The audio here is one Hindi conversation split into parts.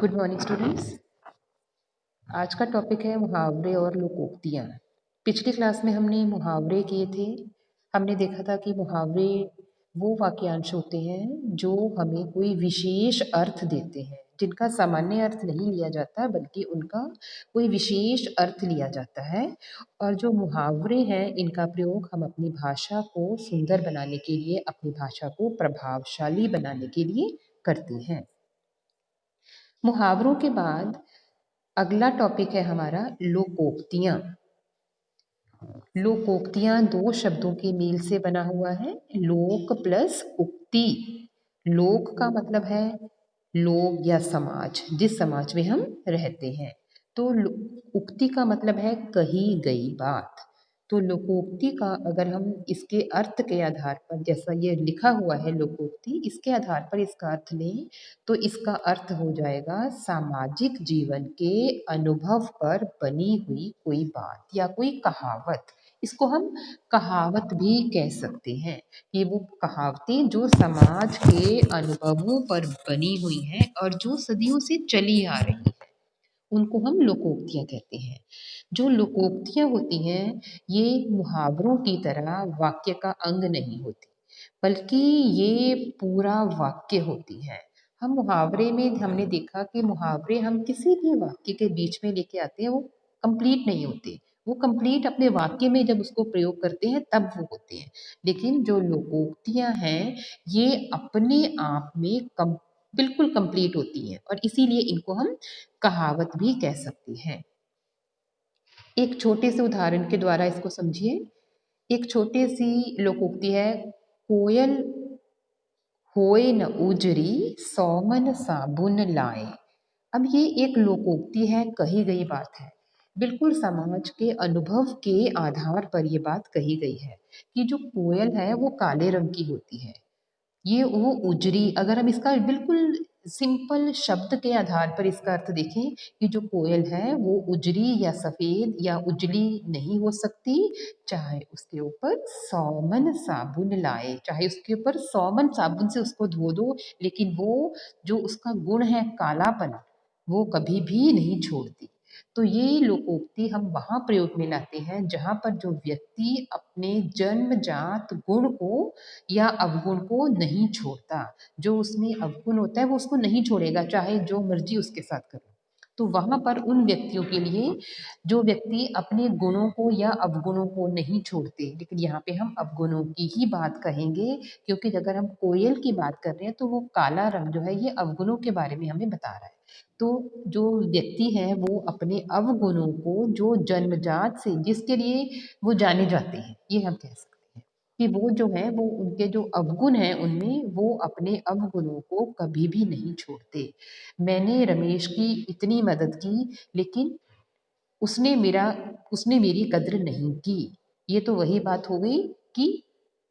Good morning students. आज का टॉपिक है मुहावरे और लोकोक्तियाँ। पिछली क्लास में हमने मुहावरे किए थे। हमने देखा था कि मुहावरे वो वाक्यांश होते हैं जो हमें कोई विशेष अर्थ देते हैं, जिनका सामान्य अर्थ नहीं लिया जाता बल्कि उनका कोई विशेष अर्थ लिया जाता है। और जो मुहावरे हैं इनका प्रयोग हम अपनी भाषा को सुंदर बनाने के लिए, अपनी भाषा को प्रभावशाली बनाने के लिए करते हैं। मुहावरों के बाद अगला टॉपिक है हमारा लोकोक्तियाँ। लोकोक्तियाँ दो शब्दों के मेल से बना हुआ है, लोक प्लस उक्ति। लोक का मतलब है लोग या समाज, जिस समाज में हम रहते हैं। तो उक्ति का मतलब है कही गई बात। तो लोकोक्ति का अगर हम इसके अर्थ के आधार पर, जैसा ये लिखा हुआ है लोकोक्ति, इसके आधार पर इसका अर्थ लें तो इसका अर्थ हो जाएगा सामाजिक जीवन के अनुभव पर बनी हुई कोई बात या कोई कहावत। इसको हम कहावत भी कह सकते हैं। ये वो कहावतें जो समाज के अनुभवों पर बनी हुई हैं और जो सदियों से चली आ रही हैं, उनको हम लोकोक्तियाँ कहते हैं। जो लोकोक्तियाँ होती हैं ये मुहावरों की तरह वाक्य का अंग नहीं होती, बल्कि ये पूरा वाक्य होती है। हम मुहावरे में हमने देखा कि मुहावरे हम किसी भी वाक्य के बीच में लेके आते हैं, वो कंप्लीट नहीं होते। वो कंप्लीट अपने वाक्य में जब उसको प्रयोग करते हैं तब वो होते हैं। लेकिन जो लोकोक्तियाँ हैं ये अपने आप में बिल्कुल कंप्लीट होती हैं और इसीलिए इनको हम कहावत भी कह सकते हैं। एक छोटे से उदाहरण के द्वारा इसको समझिए। एक छोटी सी लोकोक्ति है, कोयल होए न उजरी सौमन साबुन लाए। अब ये एक लोकोक्ति है, कही गई बात है। बिल्कुल समाज के अनुभव के आधार पर ये बात कही गई है कि जो कोयल है वो काले रंग की होती है। ये वो उजरी, अगर हम इसका बिल्कुल सिंपल शब्द के आधार पर इसका अर्थ देखें कि जो कोयल है वो उजरी या सफ़ेद या उजली नहीं हो सकती, चाहे उसके ऊपर सौमन साबुन लाए, चाहे उसके ऊपर सौमन साबुन से उसको धो दो, लेकिन वो जो उसका गुण है कालापन, वो कभी भी नहीं छोड़ती। तो ये लोकोक्ति हम वहाँ प्रयोग में लाते हैं जहाँ पर जो व्यक्ति अपने जन्मजात गुण को या अवगुण को नहीं छोड़ता। जो उसमें अवगुण होता है वो उसको नहीं छोड़ेगा, चाहे जो मर्जी उसके साथ करे। तो वहाँ पर उन व्यक्तियों के लिए जो व्यक्ति अपने गुणों को या अवगुणों को नहीं छोड़ते, लेकिन यहाँ पे हम अवगुणों की ही बात कहेंगे क्योंकि अगर हम कोयल की बात कर रहे हैं तो वो काला रंग जो है ये अवगुणों के बारे में हमें बता रहा है। तो जो व्यक्ति है वो अपने अवगुणों को, जो जन्मजात से जिसके लिए वो जाने जाते हैं, ये हम कह सकते हैं कि वो जो है वो उनके जो अवगुण हैं उनमें वो अपने अवगुणों को कभी भी नहीं छोड़ते। मैंने रमेश की इतनी मदद की लेकिन उसने मेरी कद्र नहीं की। ये तो वही बात हो गई कि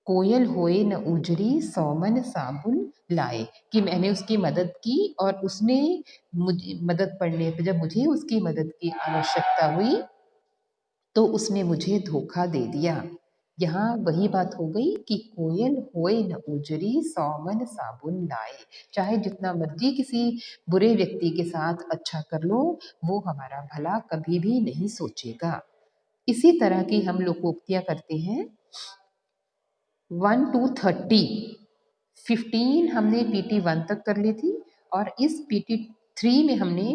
कोयल होए न उजरी सौमन साबुन लाए, कि मैंने उसकी मदद की और उसने मुझे मदद पड़ने पर, जब मुझे उसकी मदद की आवश्यकता हुई तो उसने मुझे धोखा दे दिया। यहाँ वही बात हो गई कि कोयल होए न उजरी सौमन साबुन लाए। चाहे जितना मर्जी किसी बुरे व्यक्ति के साथ अच्छा कर लो, वो हमारा भला कभी भी नहीं सोचेगा। इसी तरह की हम लोकोक्तियाँ करते हैं। 1 to 30, 15 हमने PT 1 तक कर ली थी और इस PT 3 में हमने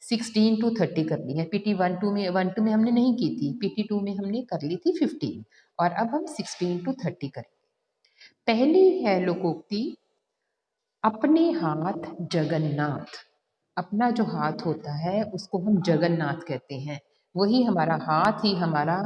16 to 30 कर ली है। PT 1 2 में हमने नहीं की थी, PT 2 में हमने कर ली थी 15 और अब हम 16 to 30 करें। पहली है लोकोक्ति, अपने हाथ जगन्नाथ। अपना जो हाथ होता है उसको हम जगन्नाथ कहते हैं। वही हमारा हाथ ही हमारा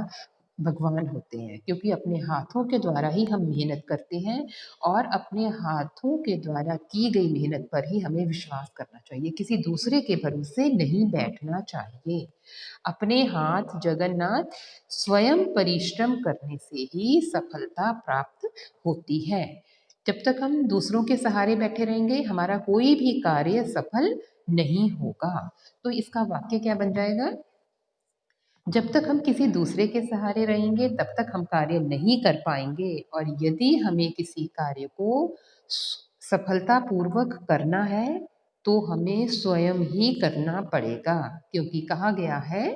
भगवान होते हैं, क्योंकि अपने हाथों के द्वारा ही हम मेहनत करते हैं और अपने हाथों के द्वारा की गई मेहनत पर ही हमें विश्वास करना चाहिए, किसी दूसरे के भरोसे नहीं बैठना चाहिए। अपने हाथ जगन्नाथ, स्वयं परिश्रम करने से ही सफलता प्राप्त होती है। जब तक हम दूसरों के सहारे बैठे रहेंगे हमारा कोई भी कार्य सफल नहीं होगा। तो इसका वाक्य क्या बन जाएगा, जब तक हम किसी दूसरे के सहारे रहेंगे तब तक हम कार्य नहीं कर पाएंगे, और यदि हमें किसी कार्य को सफलतापूर्वक करना है तो हमें स्वयं ही करना पड़ेगा, क्योंकि कहा गया है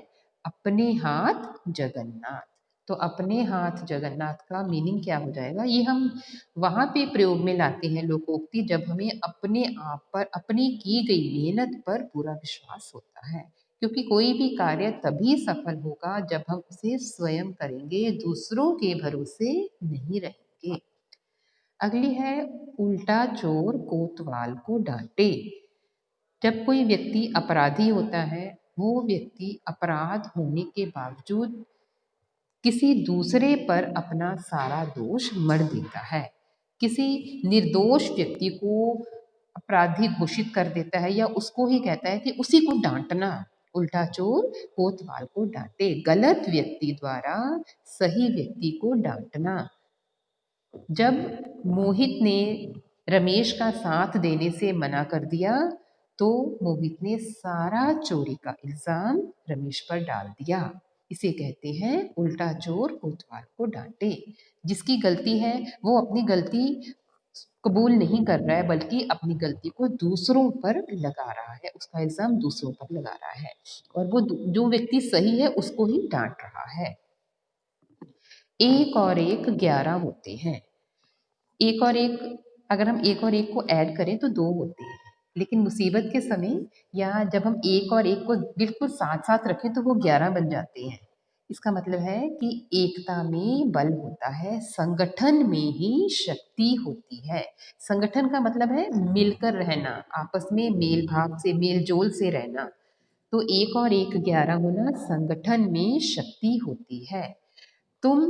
अपने हाथ जगन्नाथ। तो अपने हाथ जगन्नाथ का मीनिंग क्या हो जाएगा, ये हम वहाँ पे प्रयोग में लाते हैं लोकोक्ति जब हमें अपने आप पर, अपनी की गई मेहनत पर पूरा विश्वास होता है। क्योंकि कोई भी कार्य तभी सफल होगा जब हम उसे स्वयं करेंगे, दूसरों के भरोसे नहीं रहेंगे। अगली है, उल्टा चोर कोतवाल को डांटे। जब कोई व्यक्ति अपराधी होता है, वो व्यक्ति अपराध होने के बावजूद किसी दूसरे पर अपना सारा दोष मढ़ देता है, किसी निर्दोष व्यक्ति को अपराधी घोषित कर देता है, या उसको ही कहता है कि उसी को डांटना। उल्टा चोर कोतवाल को डांटे, गलत व्यक्ति द्वारा सही व्यक्ति को डांटना। जब मोहित ने रमेश का साथ देने से मना कर दिया, तो मोहित ने सारा चोरी का इल्जाम रमेश पर डाल दिया। इसे कहते हैं उल्टा चोर कोतवाल को डांटे। जिसकी गलती है वो अपनी गलती कबूल नहीं कर रहा है, बल्कि अपनी गलती को दूसरों पर लगा रहा है, उसका इल्जाम दूसरों पर लगा रहा है, और वो जो व्यक्ति सही है उसको ही डांट रहा है। एक और एक 11 होते हैं। एक और एक, अगर हम एक और एक को ऐड करें तो 2 होते हैं, लेकिन मुसीबत के समय या जब हम एक और एक को बिल्कुल साथ साथ रखें तो वो 11 बन जाते हैं। इसका मतलब है कि एकता में बल होता है, संगठन में ही शक्ति होती है। संगठन का मतलब है मिलकर रहना, आपस में मेल भाव से, मेल जोल से रहना। तो एक और एक 11 होना संगठन में शक्ति होती है। तुम,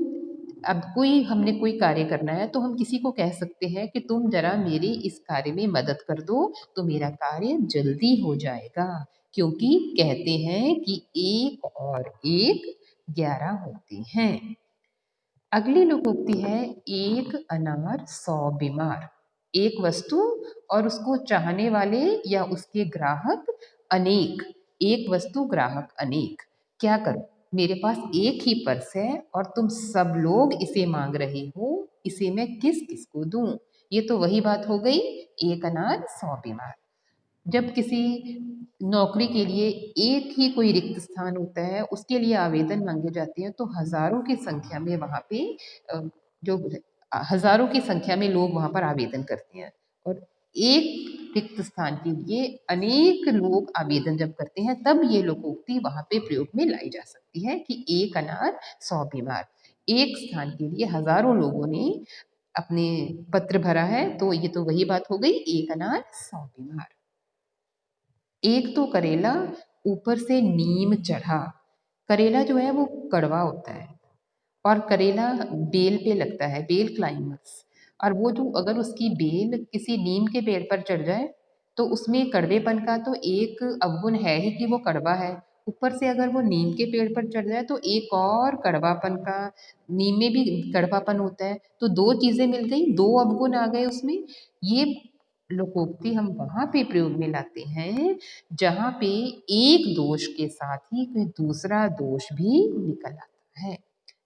अब कोई, हमने कोई कार्य करना है तो हम किसी को कह सकते हैं कि तुम जरा मेरी इस कार्य में मदद कर दो तो मेरा कार्य जल्दी हो जाएगा, क्योंकि कहते हैं कि एक और एक 11 होते हैं। अगली लोकोक्ति है, एक अनार 100 बीमार। एक वस्तु और उसको चाहने वाले या उसके ग्राहक अनेक, एक वस्तु ग्राहक अनेक। क्या करूं, मेरे पास एक ही पर्स है और तुम सब लोग इसे मांग रहे हो, इसे मैं किस किस को दूं। ये तो वही बात हो गई, एक अनार 100 बीमार। जब किसी नौकरी के लिए एक ही कोई रिक्त स्थान होता है, उसके लिए आवेदन मांगे जाते हैं, तो हजारों की संख्या में वहाँ पे जो हजारों की संख्या में लोग वहाँ पर आवेदन करते हैं, और एक रिक्त स्थान के लिए अनेक लोग आवेदन जब करते हैं, तब ये लोकोक्ति वहाँ पे प्रयोग में लाई जा सकती है कि एक अनार 100 बीमार। एक स्थान के लिए हजारों लोगों ने अपने पत्र भरा है, तो ये तो वही बात हो गई, एक अनार 100 बीमार। एक तो करेला ऊपर से नीम चढ़ा। करेला जो है वो कड़वा होता है, और करेला बेल पे लगता है, बेल क्लाइमक्स। और वो जो, अगर उसकी बेल किसी नीम के पेड़ पर चढ़ जाए तो उसमें कड़वेपन का तो एक अवगुण है ही कि वो कड़वा है, ऊपर से अगर वो नीम के पेड़ पर चढ़ जाए तो एक और कड़वापन का, नीम में भी कड़वापन होता है, तो 2 चीजें मिल गई, 2 अवगुण आ गए उसमें। ये लोकोक्ति हम वहां पे प्रयोग में लाते हैं जहां पे एक दोष के साथ ही कोई दूसरा दोष भी निकल आता है।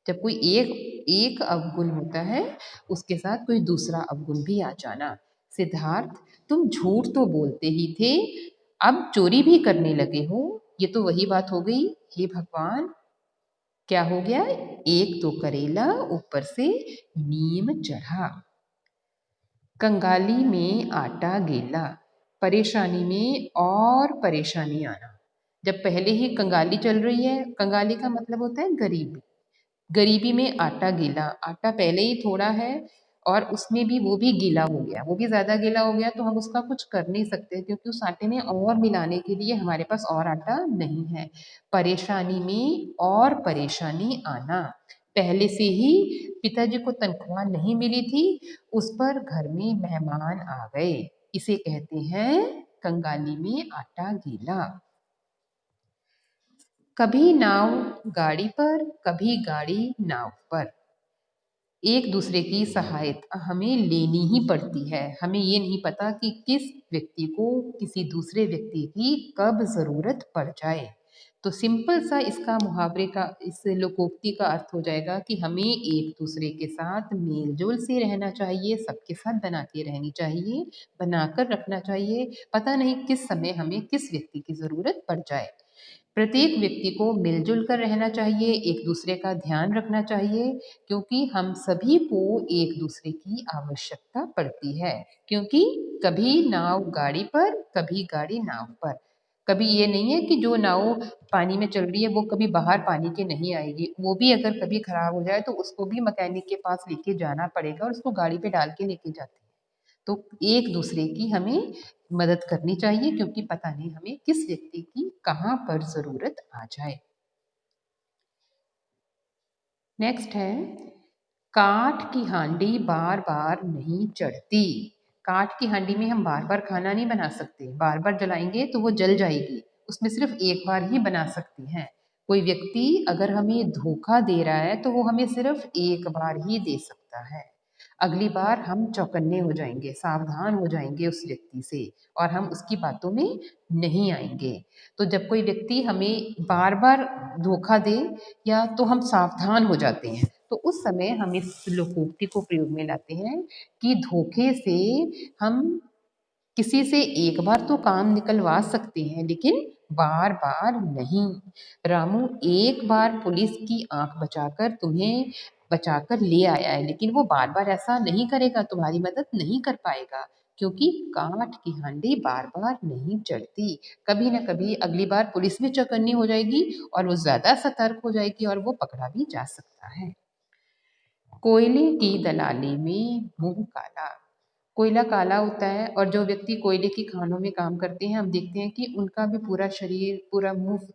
जब कोई एक एक अवगुण होता है, उसके साथ कोई दूसरा अवगुण भी आ जाना। सिद्धार्थ, तुम झूठ तो बोलते ही थे, अब चोरी भी करने लगे हो। ये तो वही बात हो गई, हे भगवान, क्या हो गया, एक तो करेला ऊपर से नीम चढ़ा। कंगाली में आटा गीला, परेशानी में और परेशानी आना। जब पहले ही कंगाली चल रही है, कंगाली का मतलब होता है गरीबी, गरीबी में आटा गीला, आटा पहले ही थोड़ा है और उसमें भी वो भी गीला हो गया, वो भी ज़्यादा गीला हो गया, तो हम उसका कुछ कर नहीं सकते क्योंकि उस आटे में और मिलाने के लिए हमारे पास और आटा नहीं है। परेशानी में और परेशानी आना, पहले से ही पिताजी को तनख्वाह नहीं मिली थी, उस पर घर में मेहमान आ गए, इसे कहते हैं कंगाली में आटा गीला। कभी नाव गाड़ी पर, कभी गाड़ी नाव पर, एक दूसरे की सहायता हमें लेनी ही पड़ती है। हमें ये नहीं पता कि किस व्यक्ति को किसी दूसरे व्यक्ति की कब ज़रूरत पड़ जाए। तो सिंपल सा इसका मुहावरे का, इस लोकोक्ति का अर्थ हो जाएगा कि हमें एक दूसरे के साथ मेल जोल से रहना चाहिए, सबके साथ बना के रहनी चाहिए, बनाकर रखना चाहिए। पता नहीं किस समय हमें किस व्यक्ति की ज़रूरत पड़ जाए। प्रत्येक व्यक्ति को मिलजुल कर रहना चाहिए, एक दूसरे का ध्यान रखना चाहिए, क्योंकि हम सभी को एक दूसरे की आवश्यकता पड़ती है। क्योंकि कभी नाव गाड़ी पर, कभी गाड़ी नाव पर। कभी ये नहीं है कि जो नाव पानी में चल रही है वो कभी बाहर पानी के नहीं आएगी, वो भी अगर कभी खराब हो जाए तो उसको भी मैकेनिक के पास लेके जाना पड़ेगा और उसको गाड़ी पे डाल के लेके जाते हैं। तो एक दूसरे की हमें मदद करनी चाहिए, क्योंकि पता नहीं हमें किस व्यक्ति की कहाँ पर ज़रूरत आ जाए। नेक्स्ट है, काठ की हांडी बार बार नहीं चढ़ती। काठ की हांडी में हम बार बार खाना नहीं बना सकते, बार बार जलाएंगे तो वो जल जाएगी, उसमें सिर्फ एक बार ही बना सकते हैं। कोई व्यक्ति अगर हमें धोखा दे रहा है तो वो हमें सिर्फ एक बार ही दे सकता है। अगली बार हम चौकन्ने हो जाएंगे, सावधान हो जाएंगे उस व्यक्ति से, और हम उसकी बातों में नहीं आएंगे। तो जब कोई व्यक्ति हमें बार बार धोखा दे या तो हम सावधान हो जाते हैं, तो उस समय हम इस लोकोक्ति को प्रयोग में लाते हैं कि धोखे से हम किसी से एक बार तो काम निकलवा सकते हैं, लेकिन बार बार नहीं। रामू एक बार पुलिस की आंख बचाकर तुम्हें बचाकर ले आया है, लेकिन वो बार बार ऐसा नहीं करेगा, तुम्हारी मदद नहीं कर पाएगा, क्योंकि काठ की हांडी बार बार नहीं चढ़ती। कभी ना कभी अगली बार पुलिस भी चौकन्नी हो जाएगी और वो ज्यादा सतर्क हो जाएगी और वो पकड़ा भी जा सकता है। कोयले की दलाली में मुंह काला। कोयला काला होता है और जो व्यक्ति कोयले की खानों में काम करते हैं, हम देखते हैं कि उनका भी पूरा शरीर, पूरा मुंह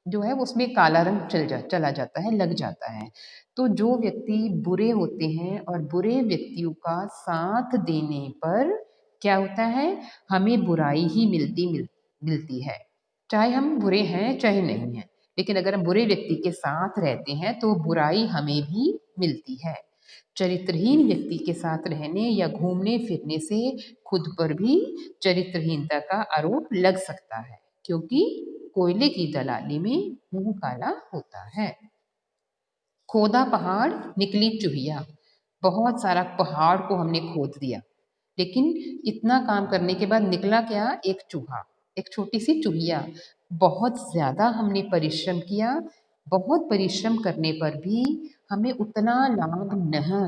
जो है उसमें काला रंग चला जाता है, लग जाता है। तो जो व्यक्ति बुरे होते हैं और बुरे व्यक्तियों का साथ देने पर क्या होता है, हमें बुराई ही मिलती है। चाहे हम बुरे हैं चाहे नहीं हैं, लेकिन अगर हम बुरे व्यक्ति के साथ रहते हैं तो बुराई हमें भी मिलती है। चरित्रहीन व्यक्ति के साथ रहने या घूमने फिरने से खुद पर भी चरित्रहीनता का आरोप लग सकता है, क्योंकि कोयले की दलाली में मुंह काला होता है। खोदा पहाड़ निकली चूहिया। बहुत सारा पहाड़ को हमने खोद दिया, लेकिन इतना काम करने के बाद निकला क्या, एक चूहा, एक छोटी सी चूहिया। बहुत ज़्यादा हमने परिश्रम किया, बहुत परिश्रम करने पर भी हमें उतना लाभ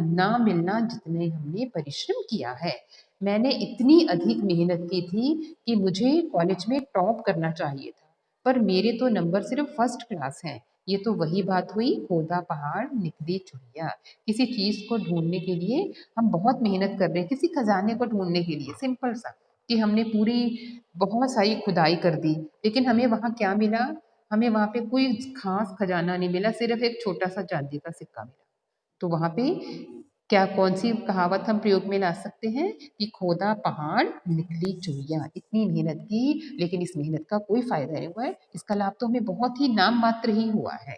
ना मिलना जितने हमने परिश्रम किया है। मैंने इतनी अधिक मेहनत की थी कि मुझे कॉलेज में टॉप करना चाहिए था, पर मेरे तो नंबर सिर्फ फर्स्ट क्लास हैं। ये तो वही बात हुई, खोदा पहाड़ निकली चुहिया। किसी चीज़ को ढूंढने के लिए हम बहुत मेहनत कर रहे हैं, किसी खजाने को ढूंढने के लिए, सिंपल सा कि हमने पूरी बहुत सारी खुदाई कर दी, लेकिन हमें वहाँ क्या मिला, हमें वहाँ पे कोई खास खजाना नहीं मिला, सिर्फ एक छोटा सा चांदी का सिक्का मिला। तो वहाँ पे क्या, कौन सी कहावत हम प्रयोग में ला सकते हैं कि खोदा पहाड़ निकली चुहिया। इतनी मेहनत की, लेकिन इस मेहनत का कोई फायदा नहीं हुआ है, इसका लाभ तो हमें बहुत ही नाम मात्र ही हुआ है।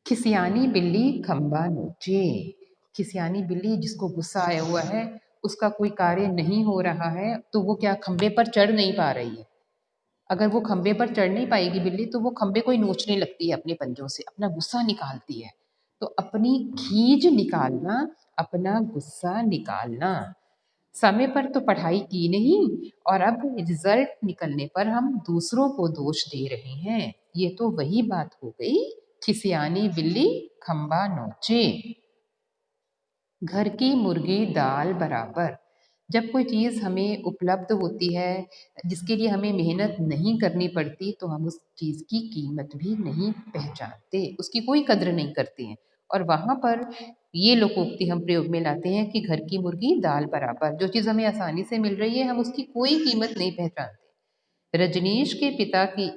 खिसियानी बिल्ली खंबा नोचे। खिसियानी बिल्ली, जिसको गुस्सा आया हुआ है, उसका कोई कार्य नहीं हो रहा है, तो वो क्या खंबे पर चढ़ नहीं पा रही है। अगर वो खंबे पर चढ़ नहीं पाएगी बिल्ली, तो वो खंबे को ही नोचने लगती है अपने पंजों से, अपना गुस्सा निकालती है। तो अपनी खीज निकालना, अपना गुस्सा निकालना। समय पर तो पढ़ाई की नहीं और अब रिजल्ट निकलने पर हम दूसरों को दोष दे रहे हैं। ये तो वही बात हो गई, खिसियानी बिल्ली खंबा नोचे। घर की मुर्गी दाल बराबर। जब कोई चीज़ हमें उपलब्ध होती है, जिसके लिए हमें मेहनत नहीं करनी पड़ती, तो हम उस चीज़ की कीमत भी नहीं पहचानते, उसकी कोई कद्र नहीं करते हैं। और वहाँ पर ये लोकोक्ति हम प्रयोग में लाते हैं कि घर की मुर्गी दाल बराबर। जो चीज़ हमें आसानी से मिल रही है, हम उसकी कोई कीमत नहीं पहचानते। रजनीश के पिता की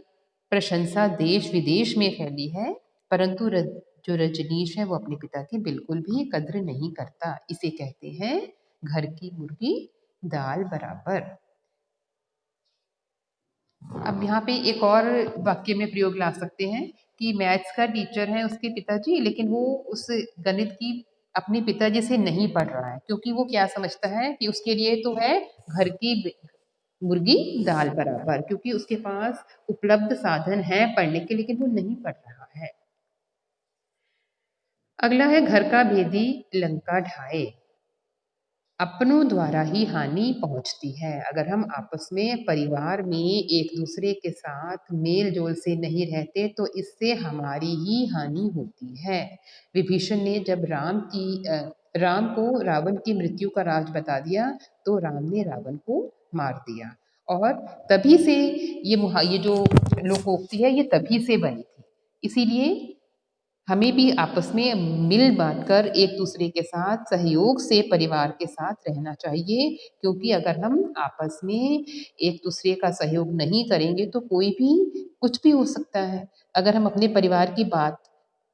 प्रशंसा देश विदेश में फैली है, परंतु जो रजनीश है वो अपने पिता की बिल्कुल भी कद्र नहीं करता। इसे कहते हैं घर की मुर्गी दाल बराबर। अब यहाँ पे एक और वाक्य में प्रयोग ला सकते हैं कि मैथ्स का टीचर है उसके पिताजी, लेकिन वो उस गणित की अपने पिताजी से नहीं पढ़ रहा है, क्योंकि वो क्या समझता है कि उसके लिए तो है घर की मुर्गी दाल बराबर, क्योंकि उसके पास उपलब्ध साधन है पढ़ने के, लेकिन वो नहीं पढ़ रहा है। अगला है घर का भेदी लंका ढाए। अपनों द्वारा ही हानि पहुंचती है। अगर हम आपस में परिवार में एक दूसरे के साथ मेल जोल से नहीं रहते तो इससे हमारी ही हानि होती है। विभीषण ने जब राम को रावण की मृत्यु का राज बता दिया तो राम ने रावण को मार दिया। और तभी से ये जो लोकोक्ति है ये तभी से बनी थी। इसीलिए हमें भी आपस में मिल बांट कर एक दूसरे के साथ सहयोग से परिवार के साथ रहना चाहिए, क्योंकि अगर हम आपस में एक दूसरे का सहयोग नहीं करेंगे तो कोई भी कुछ भी हो सकता है। अगर हम अपने परिवार की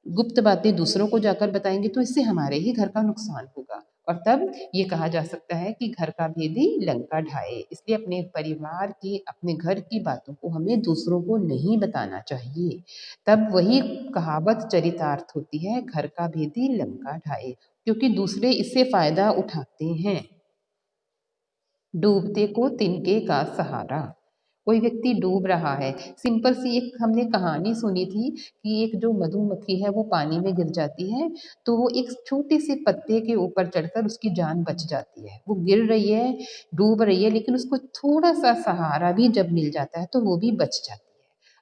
गुप्त बातें दूसरों को जाकर बताएंगे तो इससे हमारे ही घर का नुकसान होगा, और तब ये कहा जा सकता है कि घर का भेदी लंका ढाए। इसलिए अपने परिवार की, अपने घर की बातों को हमें दूसरों को नहीं बताना चाहिए। तब वही कहावत चरितार्थ होती है, घर का भेदी लंका ढाए, क्योंकि दूसरे इससे फायदा उठाते हैं। डूबते को तिनके का सहारा। कोई व्यक्ति डूब रहा है, सिंपल सी एक हमने कहानी सुनी थी कि एक जो मधुमक्खी है वो पानी में गिर जाती है, तो वो एक छोटे से पत्ते के ऊपर चढ़कर उसकी जान बच जाती है। वो गिर रही है, डूब रही है, लेकिन उसको थोड़ा सा सहारा भी जब मिल जाता है तो वो भी बच जाती है।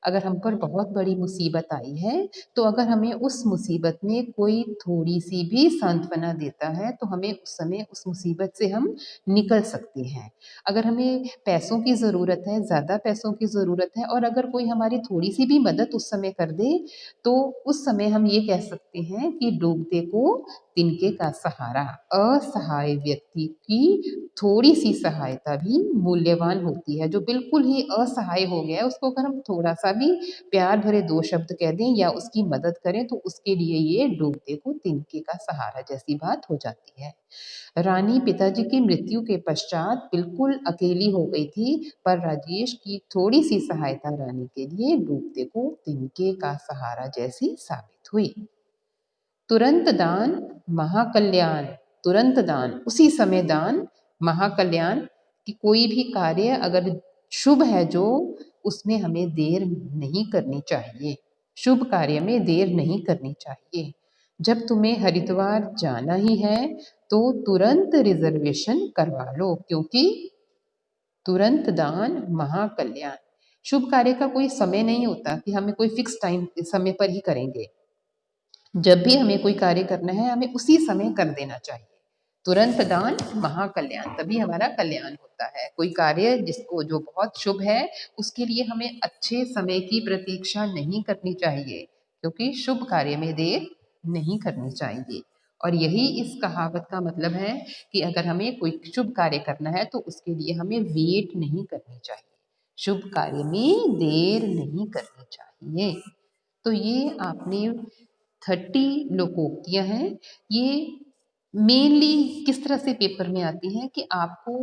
अगर हम पर बहुत बड़ी मुसीबत आई है तो अगर हमें उस मुसीबत में कोई थोड़ी सी भी सांत्वना देता है तो हमें उस समय उस मुसीबत से हम निकल सकते हैं। अगर हमें पैसों की ज़रूरत है, ज़्यादा पैसों की ज़रूरत है, और अगर कोई हमारी थोड़ी सी भी मदद उस समय कर दे तो उस समय हम ये कह सकते हैं कि डूबते को तिनके का सहारा। असहाय व्यक्ति की थोड़ी सी सहायता भी मूल्यवान होती है। जो बिल्कुल ही असहाय हो गया है उसको अगर हम थोड़ा सा भी प्यार भरे दो शब्द कह दें या उसकी मदद करें तो उसके लिए ये डूबते को तिनके का सहारा जैसी बात हो जाती है। रानी पिताजी की मृत्यु के पश्चात बिल्कुल अकेली हो गई थी, पर राजेश की थोड़ी सी सहायता रानी के लिए डूबते को तिनके का सहारा जैसी साबित हुई। तुरंत दान महाकल्याण। तुरंत दान, उसी समय दान महाकल्याण। कि कोई भी कार्य अगर शुभ है जो, उसमें हमें देर नहीं करनी चाहिए। शुभ कार्य में देर नहीं करनी चाहिए। जब तुम्हें हरिद्वार जाना ही है तो तुरंत रिजर्वेशन करवा लो, क्योंकि तुरंत दान महाकल्याण। शुभ कार्य का कोई समय नहीं होता कि हमें कोई फिक्स टाइम समय पर ही करेंगे। जब भी हमें कोई कार्य करना है हमें उसी समय कर देना चाहिए। तुरंत दान महाकल्याण, तभी हमारा कल्याण होता है। कोई कार्य जिसको जो बहुत शुभ है उसके लिए हमें अच्छे समय की प्रतीक्षा नहीं करनी चाहिए, क्योंकि शुभ कार्य में देर नहीं करनी चाहिए। और यही इस कहावत का मतलब है कि अगर हमें कोई शुभ कार्य करना है तो उसके लिए हमें वेट नहीं करनी चाहिए, शुभ कार्य में देर नहीं करनी चाहिए। तो ये आपने 30 लोकोक्तियां हैं। ये मेनली किस तरह से पेपर में आती हैं कि आपको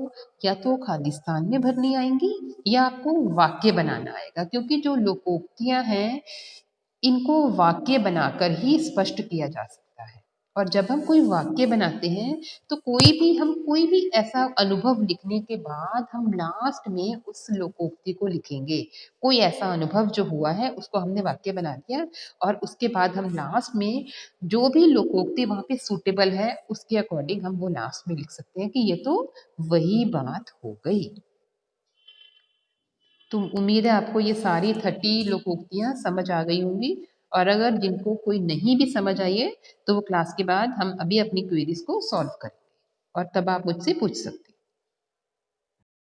या तो खालिस्तान में भरनी आएंगी या आपको वाक्य बनाना आएगा, क्योंकि जो लोकोक्तियां हैं इनको वाक्य बनाकर ही स्पष्ट किया जा सकता है। और जब हम कोई वाक्य बनाते हैं तो कोई भी ऐसा अनुभव लिखने के बाद हम लास्ट में उस लोकोक्ति को लिखेंगे। कोई ऐसा अनुभव जो हुआ है उसको हमने वाक्य बना दिया और उसके बाद हम लास्ट में जो भी लोकोक्ति वहाँ पे सूटेबल है उसके अकॉर्डिंग हम वो लास्ट में लिख सकते हैं कि ये तो वही बात हो गई। तो उम्मीद है आपको ये सारी 30 लोकोक्तियाँ समझ आ गई होंगी। और अगर जिनको कोई नहीं भी समझ आई है तो वो क्लास के बाद हम अभी अपनी क्वेरीज को सॉल्व करेंगे और तब आप मुझसे पूछ सकते हैं।